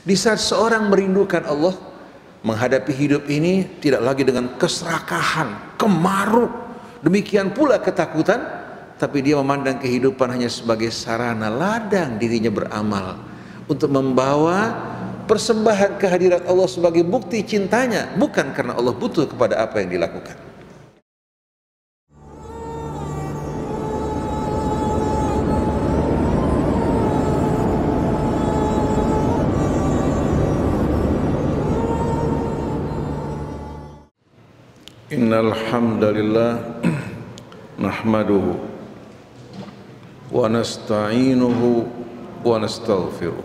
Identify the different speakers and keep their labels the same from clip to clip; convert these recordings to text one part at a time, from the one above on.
Speaker 1: Di saat seorang merindukan Allah, menghadapi hidup ini tidak lagi dengan keserakahan, kemaruk, demikian pula ketakutan, tapi dia memandang kehidupan hanya sebagai sarana ladang dirinya beramal untuk membawa persembahan kehadirat Allah sebagai bukti cintanya, bukan karena Allah butuh kepada apa yang dilakukan. Innal hamdalillah nahmaduhu wa nasta'inuhu wa nastaghfiruh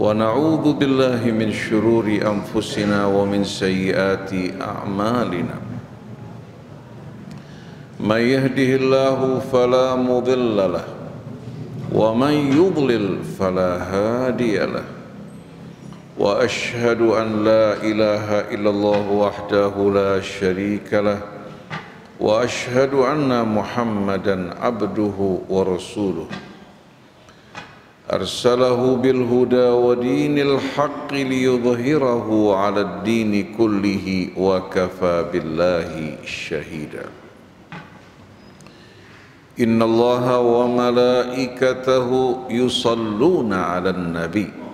Speaker 1: wa na'udzu billahi min syururi anfusina wa min sayyiati a'malina. May yahdihillahu fala mudilla lahu wa man yudlil fala hadiya lahu. Wa ashhadu an la ilaha illallah wahdahu la syarika lah wa ashhadu anna Muhammadan abduhu wa rasuluh arsalahu bil huda wa dinil haqqi liyudhhirahu 'ala ad-dini kullihi wa kafa billahi syahida. Innallaha wa malaikatahu yusalluna 'alan nabi.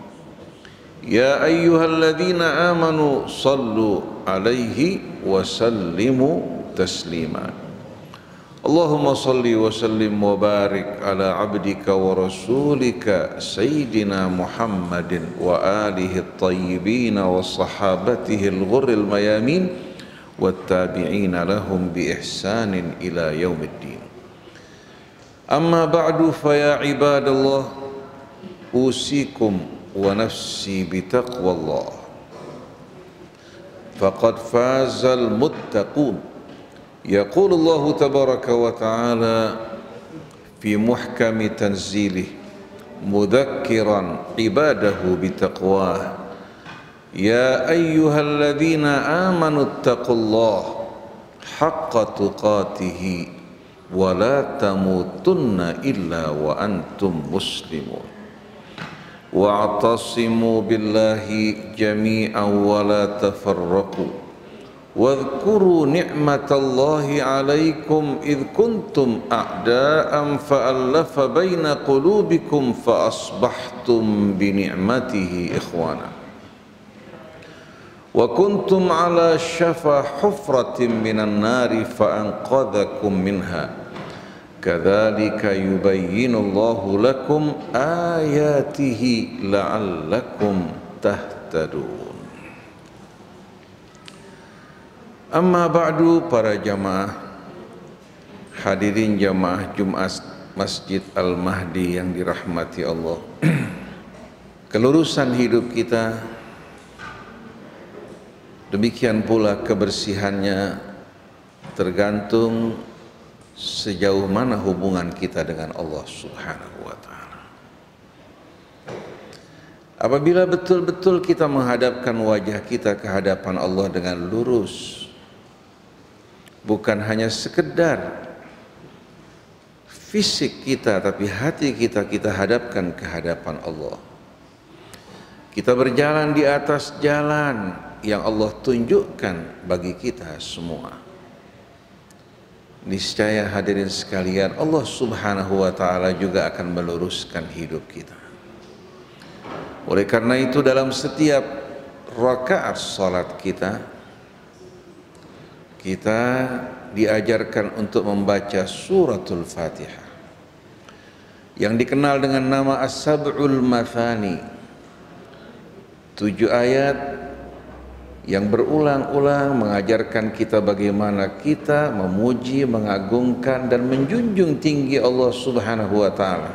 Speaker 1: Ya ayyuhalladzina amanu sallu alaihi wa sallimu taslima. Allahumma salli wa sallim wa barik ala abdika wa rasulika Sayyidina Muhammadin wa alihi at-tayyibin wa sahabatihi al-ghurril mayamin wa tabi'ina lahum bi ihsanin ila yaumiddin. Amma ba'du fa ya ibadallah usikum wa nafsi bitaqwallah faqad fazal muttaqun. Yaqulu Allah tabaraka wa ta'ala fi muhkami tanzilih mudhakkiran ibadahu bitaqwah, ya ayyuhalladzina amanu ittaqullaha haqqa tuqatih wa la tamutunna illa wa antum muslimun. Wa'tasimu billahi jami'an wa la tafarraqu wadhkuru ni'matallahi 'alaikum idh kuntum a'da'an fa'alafa baina qulubikum fa asbahtum bi ni'matihi ikhwana wa kuntum 'ala shafa hufratin minan nari fa anqadhakum minha. Kadzalika yubayyinullahu lakum ayatihi la'allakum tahtadun. Amma ba'du, para jamaah hadirin jamaah Jumat Masjid Al-Mahdi yang dirahmati Allah. Kelurusan hidup kita, demikian pula kebersihannya, tergantung sejauh mana hubungan kita dengan Allah Subhanahu wa ta'ala. Apabila betul-betul kita menghadapkan wajah kita ke hadapan Allah dengan lurus, bukan hanya sekedar fisik kita, tapi hati kita hadapkan ke hadapan Allah. Kita berjalan di atas jalan yang Allah tunjukkan bagi kita semua. Niscaya hadirin sekalian, Allah Subhanahu wa ta'ala juga akan meluruskan hidup kita. Oleh karena itu, dalam setiap rakaat salat kita diajarkan untuk membaca suratul Fatihah yang dikenal dengan nama As-Sab'ul Mathani, 7 ayat yang berulang-ulang mengajarkan kita bagaimana kita memuji, mengagungkan dan menjunjung tinggi Allah Subhanahu wa ta'ala.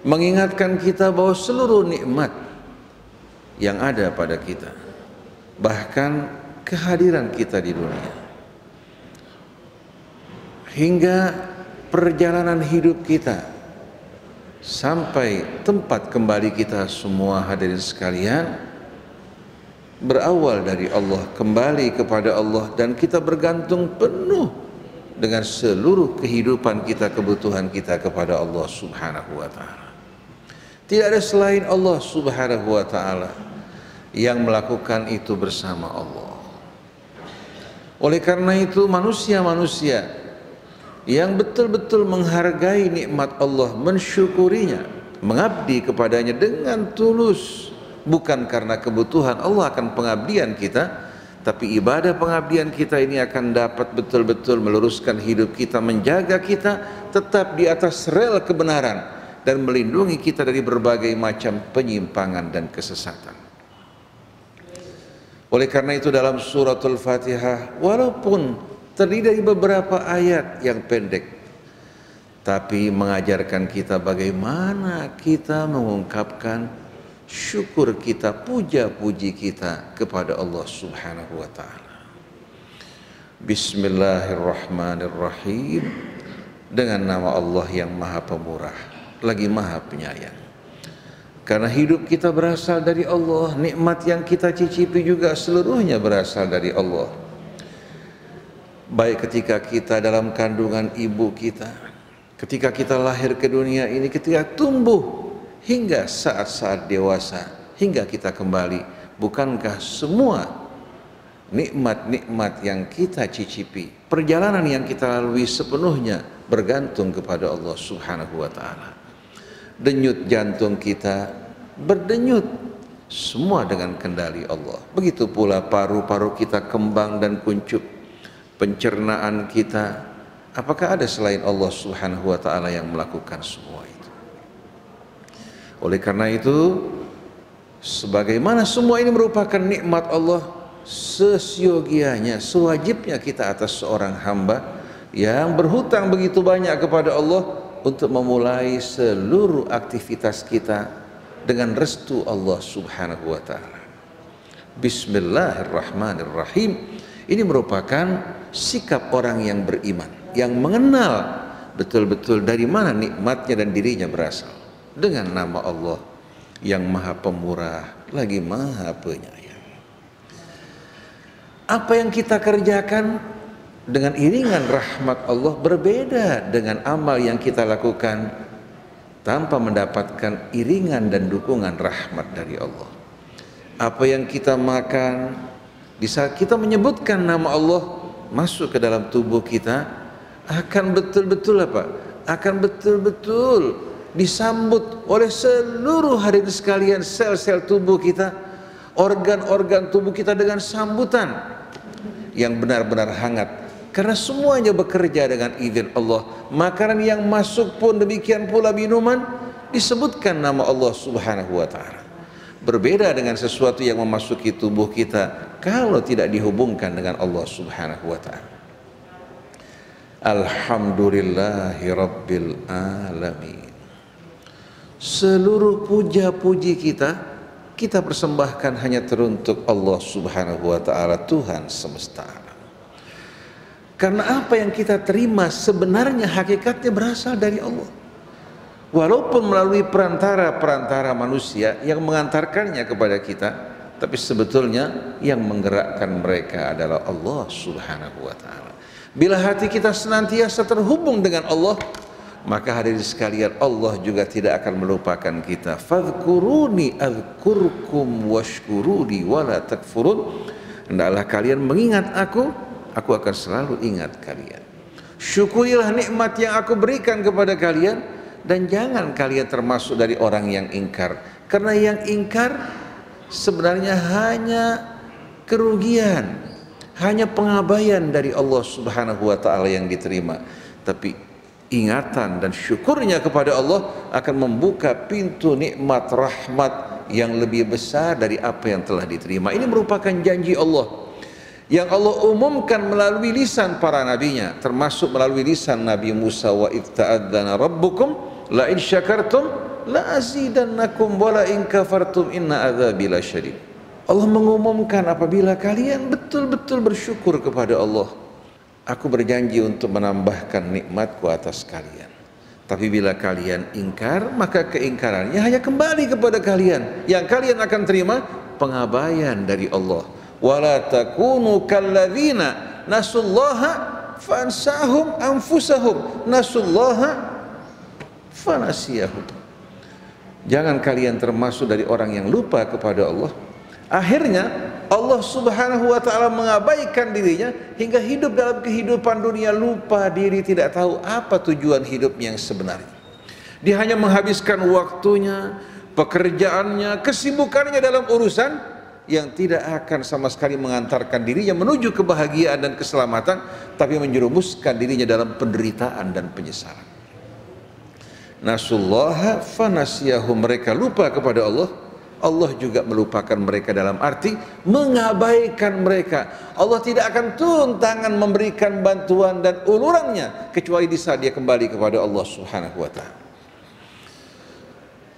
Speaker 1: Mengingatkan kita bahwa seluruh nikmat yang ada pada kita, bahkan kehadiran kita di dunia, hingga perjalanan hidup kita sampai tempat kembali kita semua, hadirin sekalian, berawal dari Allah, kembali kepada Allah, dan kita bergantung penuh dengan seluruh kehidupan kita, kebutuhan kita kepada Allah Subhanahu wa ta'ala. Tidak ada selain Allah Subhanahu wa ta'ala yang melakukan itu bersama Allah. Oleh karena itu manusia-manusia yang betul-betul menghargai nikmat Allah, mensyukurinya, mengabdi kepadanya dengan tulus, bukan karena kebutuhan. Allah akan pengabdian kita, tapi ibadah pengabdian kita ini akan dapat betul-betul meluruskan hidup kita, menjaga kita tetap di atas rel kebenaran dan melindungi kita dari berbagai macam penyimpangan dan kesesatan. Oleh karena itu dalam suratul Fatihah, walaupun terdiri dari beberapa ayat yang pendek, tapi mengajarkan kita bagaimana kita mengungkapkan syukur kita, puja-puji kita kepada Allah Subhanahu wa ta'ala. Bismillahirrahmanirrahim. Dengan nama Allah yang Maha Pemurah lagi Maha Penyayang. Karena hidup kita berasal dari Allah, nikmat yang kita cicipi juga seluruhnya berasal dari Allah. Baik ketika kita dalam kandungan ibu kita, ketika kita lahir ke dunia ini, ketika tumbuh, hingga saat-saat dewasa, hingga kita kembali. Bukankah semua nikmat-nikmat yang kita cicipi, perjalanan yang kita lalui sepenuhnya bergantung kepada Allah Subhanahu wa ta'ala. Denyut jantung kita berdenyut semua dengan kendali Allah. Begitu pula paru-paru kita kembang dan kuncup. Pencernaan kita, apakah ada selain Allah Subhanahu wa ta'ala yang melakukan semua itu? Oleh karena itu, sebagaimana semua ini merupakan nikmat Allah, sesiogianya, sewajibnya kita atas seorang hamba yang berhutang begitu banyak kepada Allah untuk memulai seluruh aktivitas kita dengan restu Allah Subhanahu wa ta'ala. Bismillahirrahmanirrahim. Ini merupakan sikap orang yang beriman, yang mengenal betul-betul dari mana nikmatnya dan dirinya berasal. Dengan nama Allah yang Maha Pemurah lagi Maha Penyayang. Apa yang kita kerjakan dengan iringan rahmat Allah berbeda dengan amal yang kita lakukan tanpa mendapatkan iringan dan dukungan rahmat dari Allah. Apa yang kita makan, di saat kita menyebutkan nama Allah masuk ke dalam tubuh kita, akan betul-betul apa? Akan betul-betul disambut oleh seluruh hadirin sekalian, sel-sel tubuh kita, organ-organ tubuh kita dengan sambutan yang benar-benar hangat. Karena semuanya bekerja dengan izin Allah. Makanan yang masuk pun demikian pula minuman disebutkan nama Allah Subhanahu wa ta'ala. Berbeda dengan sesuatu yang memasuki tubuh kita kalau tidak dihubungkan dengan Allah Subhanahu wa ta'ala. Alhamdulillahi Rabbil Alamin. Seluruh puja-puji kita persembahkan hanya teruntuk Allah Subhanahu wa ta'ala, Tuhan semesta alam. Karena apa yang kita terima sebenarnya hakikatnya berasal dari Allah. Walaupun melalui perantara manusia yang mengantarkannya kepada kita, tapi sebetulnya yang menggerakkan mereka adalah Allah Subhanahu wa ta'ala. Bila hati kita senantiasa terhubung dengan Allah, maka hadirin sekalian, Allah juga tidak akan melupakan kita. Fadhkuruni adzkurkum washkuruni wala takfurun. Hendaklah kalian mengingat aku akan selalu ingat kalian. Syukurilah nikmat yang aku berikan kepada kalian, dan jangan kalian termasuk dari orang yang ingkar. Karena yang ingkar sebenarnya hanya kerugian, hanya pengabaian dari Allah Subhanahu wa ta'ala yang diterima. Tapi ingatan dan syukurnya kepada Allah akan membuka pintu nikmat rahmat yang lebih besar dari apa yang telah diterima. Ini merupakan janji Allah yang Allah umumkan melalui lisan para nabinya, termasuk melalui lisan Nabi Musa, wa idh ta'adzana rabbukum la in syakartum la azidannakum wa la in kafartum inna adzabi lasyadid. Allah mengumumkan apabila kalian betul-betul bersyukur kepada Allah, aku berjanji untuk menambahkan nikmatku atas kalian. Tapi bila kalian ingkar, maka keingkarannya hanya kembali kepada kalian. Yang kalian akan terima pengabaian dari Allah. Wala takunu kalladzina nasullaha fansahum anfusahum nasullaha fanasiyahum. Jangan kalian termasuk dari orang yang lupa kepada Allah. Akhirnya Allah Subhanahu wa ta'ala mengabaikan dirinya hingga hidup dalam kehidupan dunia, lupa diri, tidak tahu apa tujuan hidup yang sebenarnya. Dia hanya menghabiskan waktunya, pekerjaannya, kesibukannya dalam urusan yang tidak akan sama sekali mengantarkan dirinya menuju kebahagiaan dan keselamatan, tapi menjerumuskan dirinya dalam penderitaan dan penyesalan. Nasullaha fanasiyahum, mereka lupa kepada Allah, Allah juga melupakan mereka dalam arti mengabaikan mereka. Allah tidak akan turun tangan memberikan bantuan dan ulurannya kecuali di saat dia kembali kepada Allah Subhanahu wa ta'ala.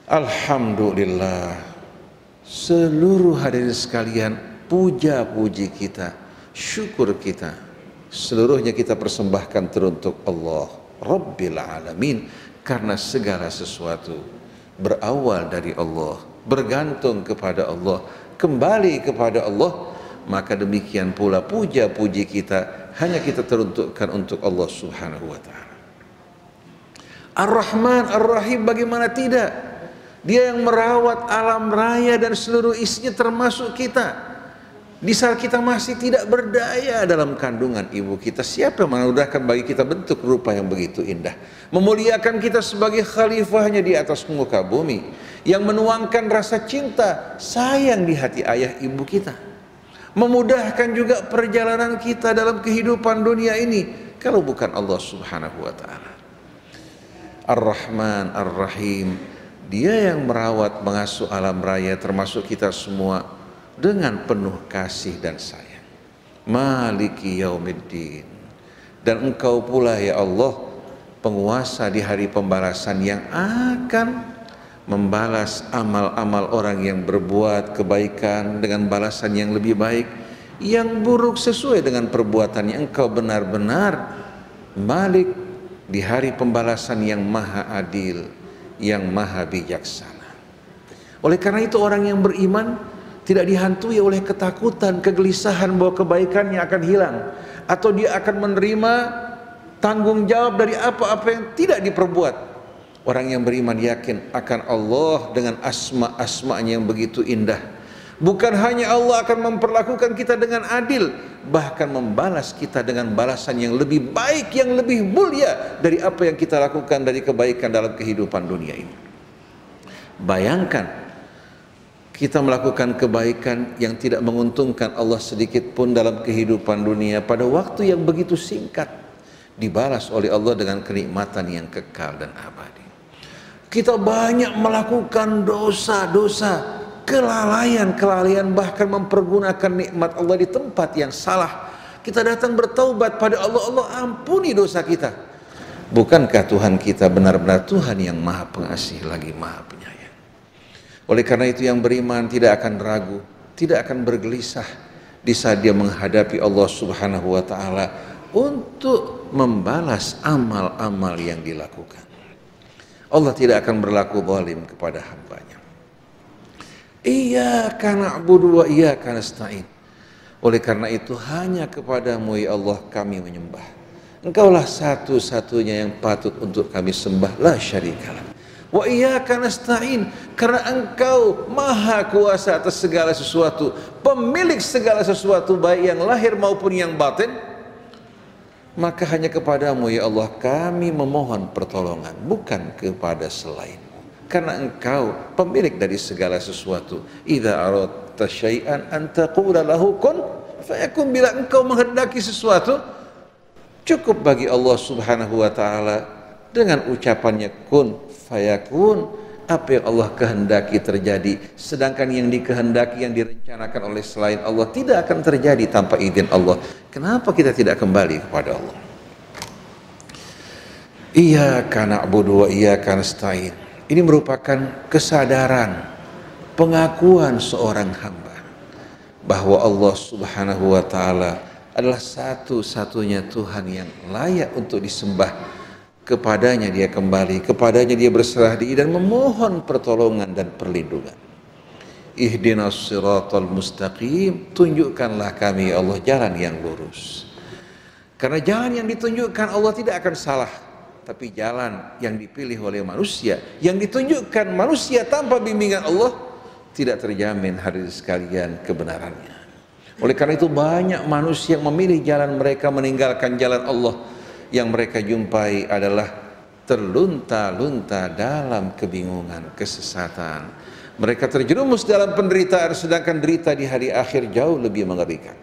Speaker 1: Alhamdulillah, seluruh hadirin sekalian, puja-puji kita, syukur kita, seluruhnya kita persembahkan teruntuk Allah Rabbil Alamin. Karena segala sesuatu berawal dari Allah, bergantung kepada Allah, kembali kepada Allah, maka demikian pula puja-puji kita hanya kita teruntukkan untuk Allah Subhanahu wa ta'ala. Ar-Rahman Ar-Rahim, bagaimana tidak? Dia yang merawat alam raya dan seluruh isinya termasuk kita. Di saat kita masih tidak berdaya dalam kandungan ibu kita, siapa yang menganugerakan bagi kita bentuk rupa yang begitu indah, memuliakan kita sebagai khalifahnya di atas muka bumi, yang menuangkan rasa cinta, sayang di hati ayah ibu kita, memudahkan juga perjalanan kita dalam kehidupan dunia ini, kalau bukan Allah Subhanahu wa ta'ala. Ar-Rahman Ar-Rahim, dia yang merawat, mengasuh alam raya termasuk kita semua dengan penuh kasih dan sayang. Maliki yaumiddin, dan engkau pula ya Allah penguasa di hari pembalasan yang akan membalas amal-amal orang yang berbuat kebaikan dengan balasan yang lebih baik, yang buruk sesuai dengan perbuatannya. Engkau benar-benar Malik di hari pembalasan yang maha adil, yang maha bijaksana. Oleh karena itu orang yang beriman tidak dihantui oleh ketakutan, kegelisahan bahwa kebaikannya akan hilang, atau dia akan menerima tanggung jawab dari apa-apa yang tidak diperbuat. Orang yang beriman yakin akan Allah dengan asma-asmanya yang begitu indah. Bukan hanya Allah akan memperlakukan kita dengan adil, bahkan membalas kita dengan balasan yang lebih baik, yang lebih mulia dari apa yang kita lakukan dari kebaikan dalam kehidupan dunia ini. Bayangkan kita melakukan kebaikan yang tidak menguntungkan Allah sedikit pun dalam kehidupan dunia pada waktu yang begitu singkat, dibalas oleh Allah dengan kenikmatan yang kekal dan abadi. Kita banyak melakukan dosa-dosa, kelalaian, bahkan mempergunakan nikmat Allah di tempat yang salah. Kita datang bertaubat pada Allah, Allah ampuni dosa kita. Bukankah Tuhan kita benar-benar Tuhan yang maha pengasih lagi maha penyayang? Oleh karena itu yang beriman tidak akan ragu, tidak akan bergelisah di saat dia menghadapi Allah Subhanahu wa ta'ala untuk membalas amal-amal yang dilakukan. Allah tidak akan berlaku zalim kepada hambanya. Iyyaka na'budu wa iyyaka nasta'in. Oleh karena itu hanya kepadamu ya Allah kami menyembah. Engkaulah satu-satunya yang patut untuk kami sembah, la syarikalah. Wa iyyaka nasta'in, karena engkau maha kuasa atas segala sesuatu, pemilik segala sesuatu baik yang lahir maupun yang batin, maka hanya kepadamu ya Allah kami memohon pertolongan, bukan kepada selainmu, karena engkau pemilik dari segala sesuatu. Idza aradta syai'an an taqula lahu kun fayakun, bila engkau menghendaki sesuatu, cukup bagi Allah Subhanahu wa ta'ala dengan ucapannya kun fayakun, apa yang Allah kehendaki terjadi. Sedangkan yang dikehendaki, yang direncanakan oleh selain Allah tidak akan terjadi tanpa izin Allah. Kenapa kita tidak kembali kepada Allah? Iyyaka na'budu wa iyyaka nasta'in. Ini merupakan kesadaran, pengakuan seorang hamba bahwa Allah Subhanahu wa ta'ala adalah satu-satunya Tuhan yang layak untuk disembah. Kepadanya dia kembali, kepadanya dia berserah diri dan memohon pertolongan dan perlindungan. Ihdinas siratal mustaqim, tunjukkanlah kami Allah jalan yang lurus. Karena jalan yang ditunjukkan Allah tidak akan salah. tapi jalan yang dipilih oleh manusia, yang ditunjukkan manusia tanpa bimbingan Allah, tidak terjamin hadirin sekalian kebenarannya. Oleh karena itu banyak manusia yang memilih jalan mereka meninggalkan jalan Allah. Yang mereka jumpai adalah terlunta-lunta dalam kebingungan, kesesatan. Mereka terjerumus dalam penderitaan, sedangkan derita di hari akhir jauh lebih mengerikan.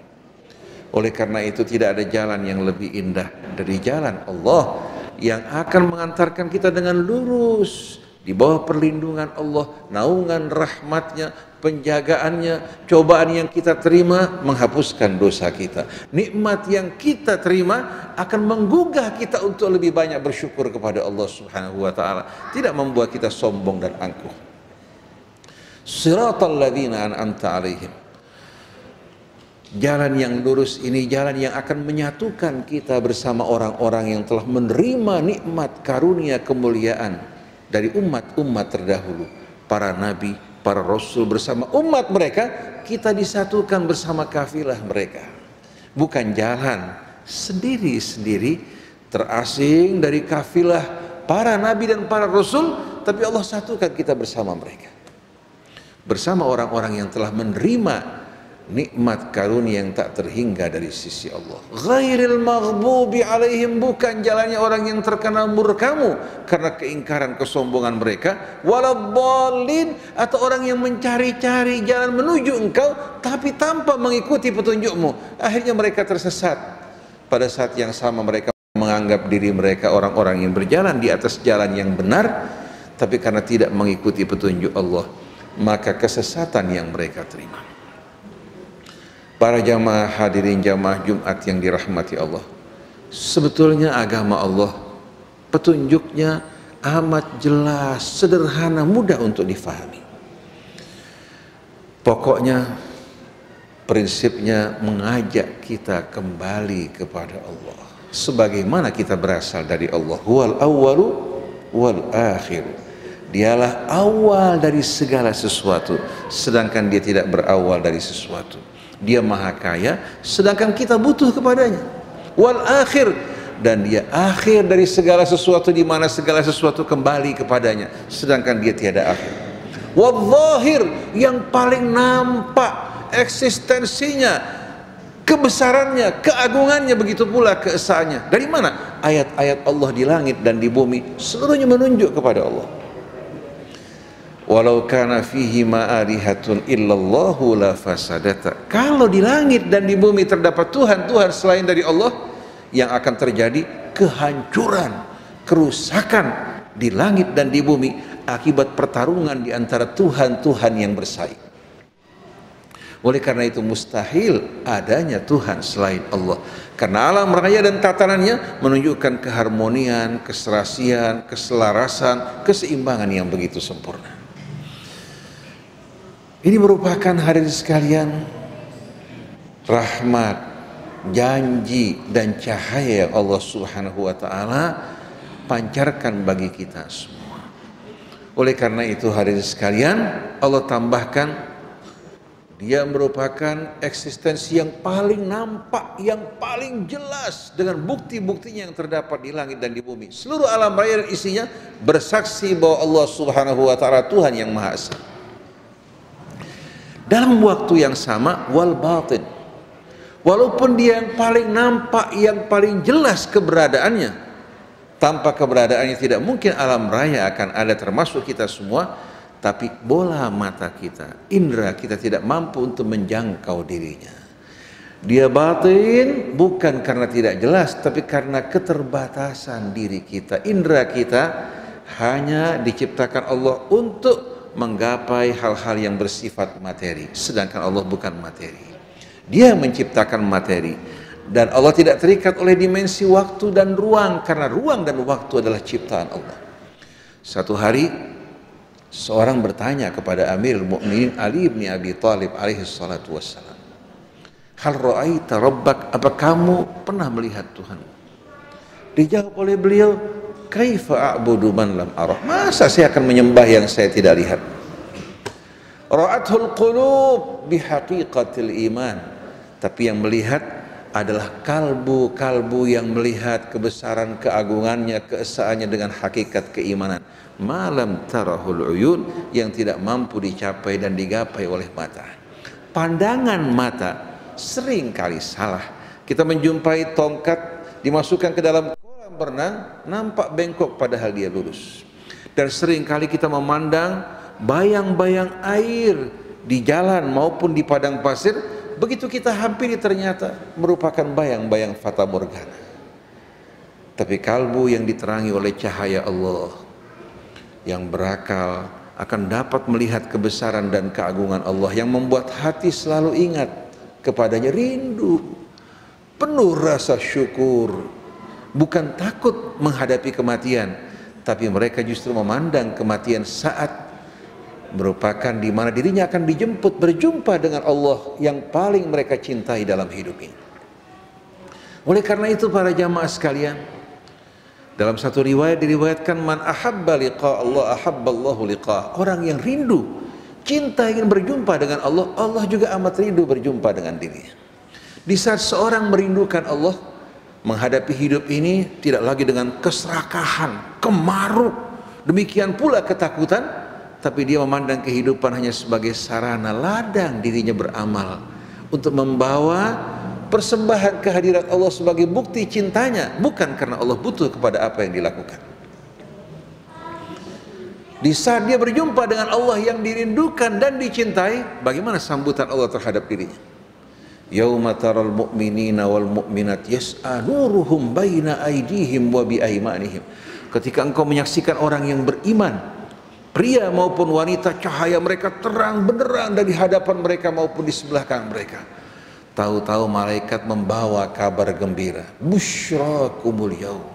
Speaker 1: Oleh karena itu tidak ada jalan yang lebih indah dari jalan Allah yang akan mengantarkan kita dengan lurus di bawah perlindungan Allah, naungan rahmatnya, penjagaannya. Cobaan yang kita terima menghapuskan dosa kita. Nikmat yang kita terima akan menggugah kita untuk lebih banyak bersyukur kepada Allah Subhanahu wa taala, tidak membuat kita sombong dan angkuh. Siratal ladzina an'amta 'alaihim. Jalan yang lurus ini jalan yang akan menyatukan kita bersama orang-orang yang telah menerima nikmat karunia kemuliaan dari umat-umat terdahulu, para nabi, para rasul bersama umat mereka, kita disatukan bersama kafilah mereka. Bukan jalan sendiri-sendiri terasing dari kafilah para nabi dan para rasul, tapi Allah satukan kita bersama mereka, bersama orang-orang yang telah menerima nikmat karunia yang tak terhingga dari sisi Allah. Ghairil maghdubi alaihim, bukan jalannya orang yang terkena murkamu karena keingkaran kesombongan mereka, waladhdallin, atau orang yang mencari-cari jalan menuju engkau tapi tanpa mengikuti petunjukmu, akhirnya mereka tersesat. Pada saat yang sama mereka menganggap diri mereka orang-orang yang berjalan di atas jalan yang benar, tapi karena tidak mengikuti petunjuk Allah, maka kesesatan yang mereka terima. Para jamaah hadirin jamaah Jumat yang dirahmati Allah, sebetulnya agama Allah petunjuknya amat jelas, sederhana, mudah untuk difahami. Pokoknya prinsipnya mengajak kita kembali kepada Allah, sebagaimana kita berasal dari Allah. Huwal awwalu wal akhir. Dialah awal dari segala sesuatu, sedangkan dia tidak berawal dari sesuatu. Dia maha kaya, sedangkan kita butuh kepadanya. Wal akhir, dan dia akhir dari segala sesuatu, di mana segala sesuatu kembali kepadanya, sedangkan dia tiada akhir. Wal zahir, yang paling nampak eksistensinya, kebesarannya, keagungannya, begitu pula keesaannya. Dari mana? Ayat-ayat Allah di langit dan di bumi seluruhnya menunjuk kepada Allah. Walau kana fihi ma'alihatun illallahu la fasadata. Kalau di langit dan di bumi terdapat Tuhan-Tuhan selain dari Allah, yang akan terjadi kehancuran, kerusakan di langit dan di bumi akibat pertarungan di antara Tuhan-Tuhan yang bersaing. Oleh karena itu mustahil adanya Tuhan selain Allah, karena alam raya dan tatanannya menunjukkan keharmonian, keserasian, keselarasan, keseimbangan yang begitu sempurna. Ini merupakan hadirin sekalian rahmat, janji dan cahaya yang Allah Subhanahu wa taala pancarkan bagi kita semua. Oleh karena itu hadirin sekalian, Allah tambahkan dia merupakan eksistensi yang paling nampak, yang paling jelas dengan bukti-buktinya yang terdapat di langit dan di bumi. Seluruh alam raya dan isinya bersaksi bahwa Allah Subhanahu wa taala Tuhan yang Maha Esa. Dalam waktu yang sama, wal batin, walaupun dia yang paling nampak, yang paling jelas keberadaannya, tanpa keberadaannya tidak mungkin alam raya akan ada, termasuk kita semua. Tapi bola mata kita, indera kita tidak mampu untuk menjangkau dirinya. Dia batin bukan karena tidak jelas, tapi karena keterbatasan diri kita. Indera kita hanya diciptakan Allah untuk menggapai hal-hal yang bersifat materi, sedangkan Allah bukan materi. Dia menciptakan materi, dan Allah tidak terikat oleh dimensi waktu dan ruang, karena ruang dan waktu adalah ciptaan Allah. Satu hari seorang bertanya kepada Amirul Mukminin Ali bin Abi Thalib alaihi salatu wassalam, hal ra'aita rabbak, apa kamu pernah melihat Tuhan? Dijawab oleh beliau, kaifa a'budu man lam arah, masa saya akan menyembah yang saya tidak lihat? Ra'athul qulub bihaqiqatil iman, tapi yang melihat adalah kalbu-kalbu yang melihat kebesaran keagungannya, keesaannya dengan hakikat keimanan. Malam tarahul uyun, yang tidak mampu dicapai dan digapai oleh mata. Pandangan mata sering kali salah. Kita menjumpai tongkat dimasukkan ke dalam kolam berenang, nampak bengkok padahal dia lurus. Dan sering kali kita memandang bayang-bayang air di jalan maupun di padang pasir, begitu kita hampiri ternyata merupakan bayang-bayang fata morgana. Tapi kalbu yang diterangi oleh cahaya Allah, yang berakal, akan dapat melihat kebesaran dan keagungan Allah, yang membuat hati selalu ingat kepadanya, rindu, penuh rasa syukur, bukan takut menghadapi kematian, tapi mereka justru memandang kematian saat merupakan di mana dirinya akan dijemput berjumpa dengan Allah yang paling mereka cintai dalam hidup ini. Oleh karena itu para jamaah sekalian, dalam satu riwayat diriwayatkan, man ahabba liqa Allah ahabballahu liqa. Orang yang rindu, cinta ingin berjumpa dengan Allah, Allah juga amat rindu berjumpa dengan dirinya. Di saat seorang merindukan Allah, menghadapi hidup ini tidak lagi dengan keserakahan, kemaruk, demikian pula ketakutan, tapi dia memandang kehidupan hanya sebagai sarana ladang dirinya beramal untuk membawa persembahan kehadirat Allah sebagai bukti cintanya, bukan karena Allah butuh kepada apa yang dilakukan. Di saat dia berjumpa dengan Allah yang dirindukan dan dicintai, bagaimana sambutan Allah terhadap dirinya? Yauma taral mu'minina wal mu'minat yas'a nuruhum baina aydihim wa bi aymanihim. Ketika engkau menyaksikan orang yang beriman, pria maupun wanita, cahaya mereka terang benderang dari hadapan mereka maupun di sebelah kanan mereka. Tahu-tahu malaikat membawa kabar gembira, busyrakumul yaum.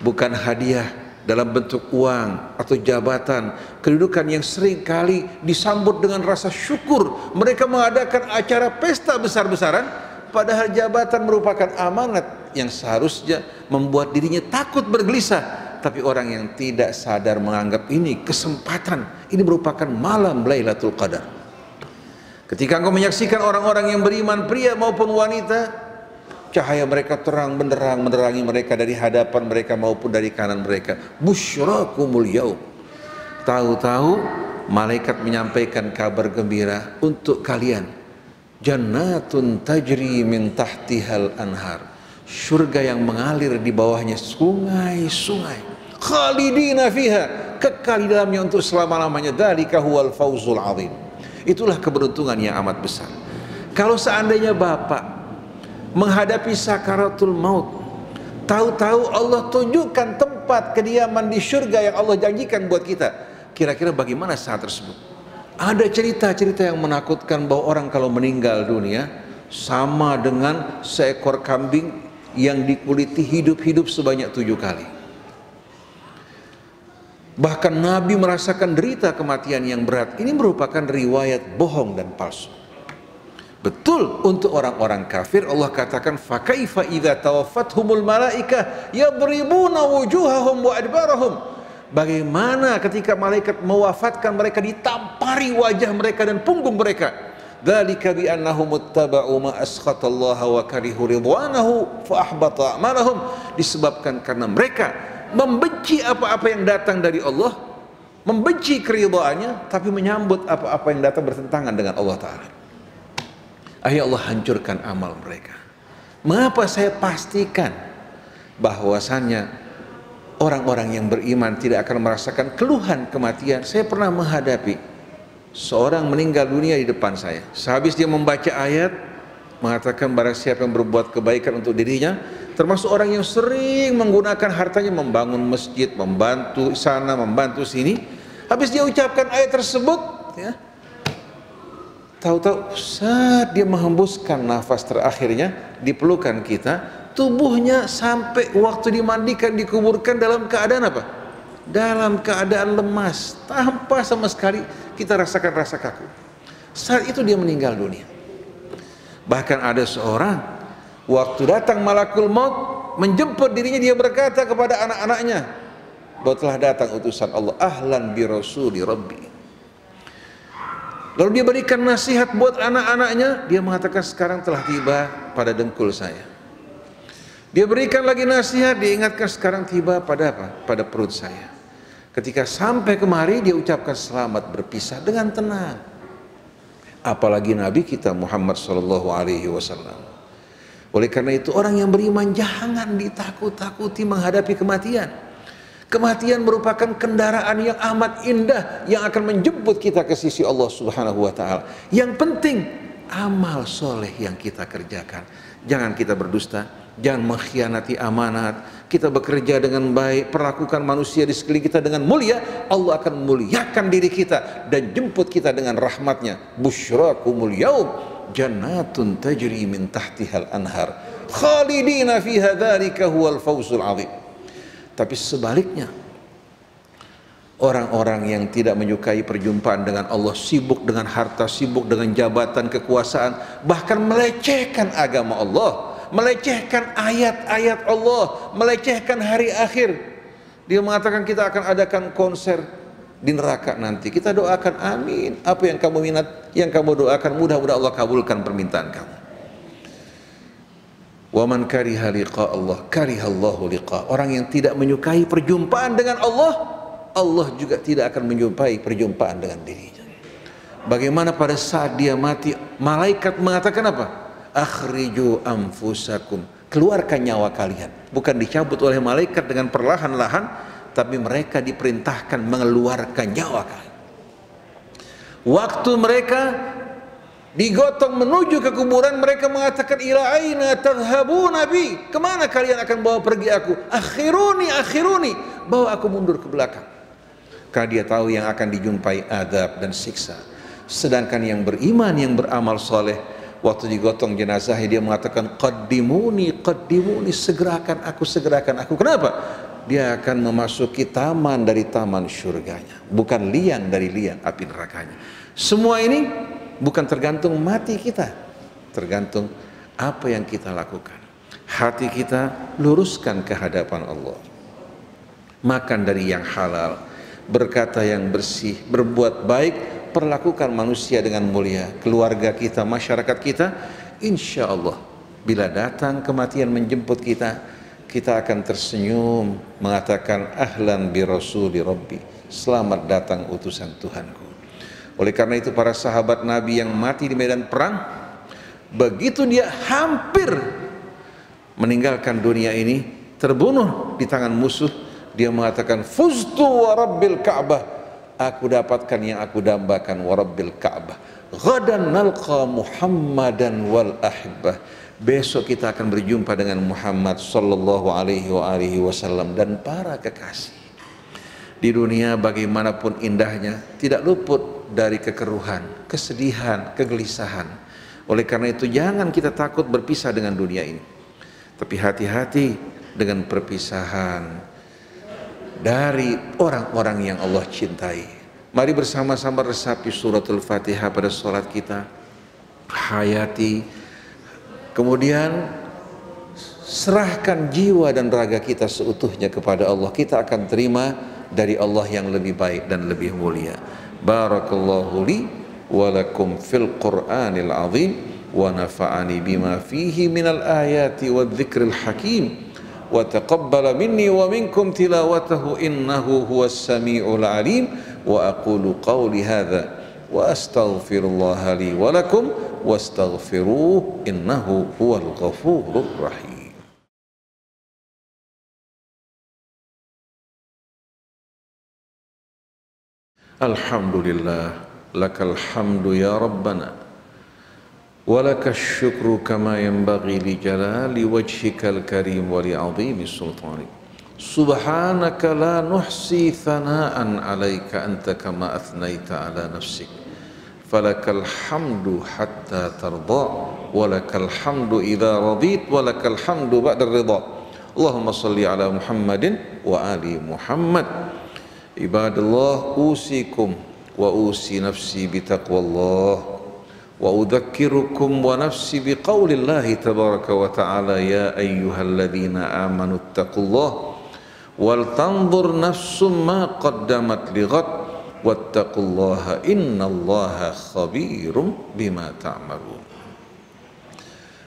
Speaker 1: Bukan hadiah dalam bentuk uang atau jabatan, kedudukan yang sering kali disambut dengan rasa syukur. Mereka mengadakan acara pesta besar-besaran, padahal jabatan merupakan amanat yang seharusnya membuat dirinya takut bergelisah. Tapi orang yang tidak sadar menganggap ini kesempatan, ini merupakan malam Lailatul Qadar. Ketika engkau menyaksikan orang-orang yang beriman, pria maupun wanita, cahaya mereka terang benderang menerangi mereka dari hadapan mereka maupun dari kanan mereka. Busyrakumul yaum. Tahu-tahu malaikat menyampaikan kabar gembira untuk kalian. Jannatun tajri min tahtihal anhar. Surga yang mengalir di bawahnya sungai-sungai. Khalidina fiha, kekal di dalamnya untuk selama-lamanya. Dzalika huwal fawzul azim. Itulah keberuntungan yang amat besar. Kalau seandainya Bapak menghadapi sakaratul maut, tahu-tahu Allah tunjukkan tempat kediaman di surga yang Allah janjikan buat kita, kira-kira bagaimana saat tersebut? Ada cerita-cerita yang menakutkan bahwa orang kalau meninggal dunia sama dengan seekor kambing yang dikuliti hidup-hidup sebanyak 7 kali. Bahkan Nabi merasakan derita kematian yang berat. Ini merupakan riwayat bohong dan palsu. Betul, untuk orang-orang kafir Allah katakan, fakaifa idza tawaffathumul malaikah yadribuna wujuhahum wa adbarahum. Bagaimana ketika malaikat mewafatkan mereka, ditampari wajah mereka dan punggung mereka. Dzalika bi annahum muttaba'u ma askhatallaha wa karihu ridwanahu fa ahbata a'malahum. Disebabkan karena mereka membenci apa-apa yang datang dari Allah, membenci keridhaannya, tapi menyambut apa-apa yang datang bertentangan dengan Allah Ta'ala. Akhirnya Allah hancurkan amal mereka. Mengapa saya pastikan bahwasannya orang-orang yang beriman tidak akan merasakan keluhan kematian? Saya pernah menghadapi seorang meninggal dunia di depan saya. Sehabis dia membaca ayat mengatakan barang siapa yang berbuat kebaikan untuk dirinya, termasuk orang yang sering menggunakan hartanya membangun masjid, membantu sana, membantu sini. Habis dia ucapkan ayat tersebut, ya, tahu-tahu saat dia menghembuskan nafas terakhirnya di pelukan kita, tubuhnya sampai waktu dimandikan, dikuburkan dalam keadaan apa? Dalam keadaan lemas, tanpa sama sekali kita rasakan rasa kaku. Saat itu dia meninggal dunia. Bahkan ada seorang, waktu datang malakul maut menjemput dirinya, dia berkata kepada anak-anaknya bahwa telah datang utusan Allah, ahlan bi rasuli rabbi. Lalu dia berikan nasihat buat anak-anaknya, dia mengatakan sekarang telah tiba pada dengkul saya. Dia berikan lagi nasihat, diingatkan, sekarang tiba pada apa? Pada perut saya. Ketika sampai kemari dia ucapkan selamat berpisah dengan tenang. Apalagi Nabi kita Muhammad sallallahu alaihi wasallam. Oleh karena itu orang yang beriman jangan ditakut-takuti menghadapi kematian. Kematian merupakan kendaraan yang amat indah yang akan menjemput kita ke sisi Allah Subhanahu wa taala. Yang penting amal soleh yang kita kerjakan. Jangan kita berdusta, jangan mengkhianati amanat. Kita bekerja dengan baik, perlakukan manusia di sekeliling kita dengan mulia, Allah akan memuliakan diri kita dan jemput kita dengan rahmatnya. Busyrakumul yaum jannatun tajri min tahtihal anhar khalidina fiha dzalika huwal fawzul azim. Tapi sebaliknya, orang-orang yang tidak menyukai perjumpaan dengan Allah, sibuk dengan harta, sibuk dengan jabatan, kekuasaan, bahkan melecehkan agama Allah, melecehkan ayat-ayat Allah, melecehkan hari akhir. Dia mengatakan kita akan adakan konser di neraka nanti. Kita doakan amin. Apa yang kamu minat, yang kamu doakan, mudah-mudahan Allah kabulkan permintaan kamu. Wa man kariha liqa Allah karihallahu liqa. Orang yang tidak menyukai perjumpaan dengan Allah, Allah juga tidak akan menyukai perjumpaan dengan dirinya. Bagaimana pada saat dia mati, malaikat mengatakan apa? Akhriju anfusakum, keluarkan nyawa kalian. Bukan dicabut oleh malaikat dengan perlahan-lahan, tapi mereka diperintahkan mengeluarkan nyawa kalian. Waktu mereka digotong menuju ke kuburan, mereka mengatakan, ila aina tadhhabuna bi, kemana kalian akan bawa pergi aku? Akhiruni, bawa aku mundur ke belakang. Karena dia tahu yang akan dijumpai adab dan siksa. Sedangkan yang beriman, yang beramal soleh, waktu digotong jenazahnya dia mengatakan, qaddimuni, segerakan aku. Kenapa? Dia akan memasuki taman dari taman surganya, bukan liang dari liang api nerakanya. Semua ini bukan tergantung mati kita, tergantung apa yang kita lakukan. Hati kita luruskan ke hadapan Allah, makan dari yang halal, berkata yang bersih, berbuat baik, perlakukan manusia dengan mulia, keluarga kita, masyarakat kita. Insya Allah bila datang kematian menjemput kita, kita akan tersenyum mengatakan ahlan bi rasuli rabbi, selamat datang utusan Tuhanku. Oleh karena itu para sahabat Nabi yang mati di medan perang, begitu dia hampir meninggalkan dunia ini, terbunuh di tangan musuh, dia mengatakan fuztu wa rabbil ka'bah, aku dapatkan yang aku dambakan, wa rabbil ka'bah, ghadan nalqa Muhammadan wal ahibbah, besok kita akan berjumpa dengan Muhammad sallallahu alaihi wasallam dan para kekasih. Di dunia bagaimanapun indahnya, tidak luput dari kekeruhan, kesedihan, kegelisahan. Oleh karena itu jangan kita takut berpisah dengan dunia ini, tapi hati-hati dengan perpisahan dari orang-orang yang Allah cintai. Mari bersama-sama resapi suratul Fatihah pada sholat kita, hayati, kemudian serahkan jiwa dan raga kita seutuhnya kepada Allah. Kita akan terima dari Allah yang lebih baik dan lebih mulia. Barakallahu li wa lakum fil Qur'anil azim wa nafa'ani bima fihi minal ayati wa dzikril hakim wa taqabbala minni wa minkum tilawatahu innahu huwas sami'ul alim wa aqulu qawli hadza wa astaghfirullaha li wa lakum wastaghfiruhu innahu huwal ghafurur rahim. Alhamdulillah, lakal hamdu ya Rabbana, walakal syukru kama yanbaghi li jalali wajhikal karim wa li azimi sultani. Subhanaka la nuhsi thana'an alaika anta kama athnaita ala nafsik. Falakal hamdu hatta tarda, walakal hamdu idha radit, walakal hamdu ba'da ridha. Allahumma salli ala Muhammadin wa ali Muhammad. Ibadallah, usikum wa usi nafsi bitaqwallah wa udzakirukum wa nafsi biqaulillahi tabaraka wa ta'ala ya ayyuhalladzina amanu ittaqullah wal tanzur nafsum ma qaddamat lighad wattaqullaha innallaha khabirum bima ta'malun.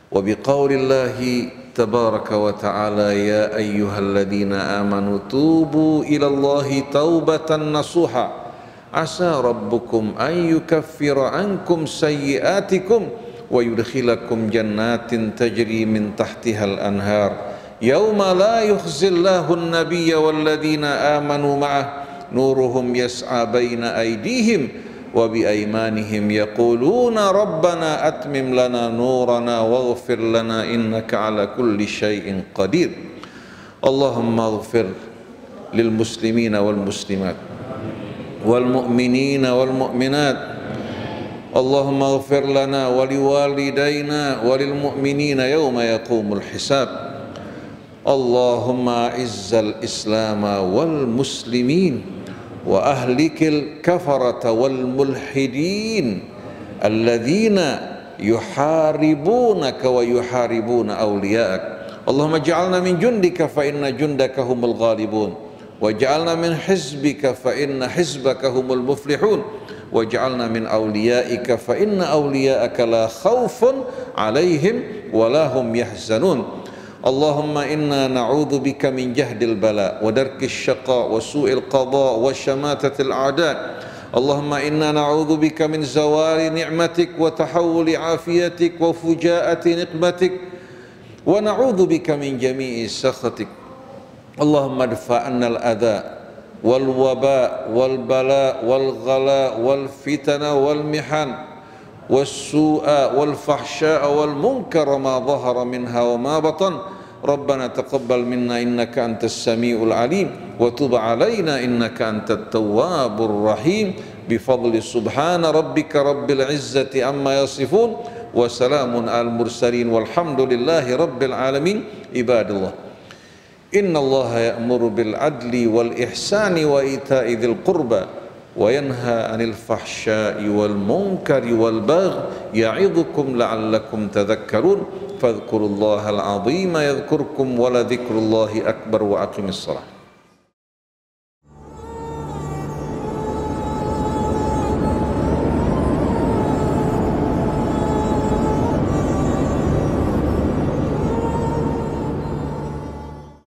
Speaker 1: wa biqaulillahi tabaraka wa ta'ala ya ayyuhalladzina amanu tubu ilallahi taubatan nasuha asa rabbukum an yukaffira ankum sayyi'atikum wa yudkhilakum jannatin tajri min tahtihal anhar yauma la yukhzillahu an-nabiyya walladzina amanu ma'ah nuruhum yas'a baina aydihim wa bi aymanihim yaquluna rabbana atmim lana nurana waghfir lana innaka ala kulli syai'in qadir. Allahumma ighfir lil muslimina wal muslimat wal mu'minina wal mu'minat. Allahumma ighfir lana wa liwalidayna wa lil mu'minina yawma yaqumul hisab. Allahumma izzal islama wal muslimin wa ahlikil kafarata wal mulhidin alladzina yuharibunaka wa yuharibuna awliya'ak. Allahumma ja'alna min jundika fa inna jundaka humul ghalibun wa ja'alna min hizbika fa inna hizbaka humul muflihun waj'alna min awliyaika fa inna awliyaka la khaufun alaihim wa la hum yahzanun. Allahumma inna na'udzu bika min jahdil bala wa darkis syaqa wa su'il qada wa syamatatil a'da. Allahumma inna na'udzu bika min zawali ni'matik wa tahawuli afiyatik wa fujaati niqmatik wa na'udzu bika min jami'i sakhatik. Allahumma adfa'anna al-adha wal waba wal bala wal ghala wal fitana wal mihan was su'a wal fahsya'a wal munkara ma dhahara minha wa ma batan. Rabbana taqabbal minna innaka antas samiul alim wa tub alaina innaka antat tawwabur rahim bi fadli subhana rabbika rabbil izzati amma yasifun wa salamun al mursalin walhamdulillahi rabbil alamin. Ibadallah, Inna Allah ya'muru bil adli wal ihsani wa ita'i dzil qurba wa yanha 'anil fahsya'i wal munkari wal baghi ya'idzukum la'allakum tadhakkarun. Fadhkurullahal 'azima yadhkurkum wa la dzikrullahi akbar wa aqimis shalah.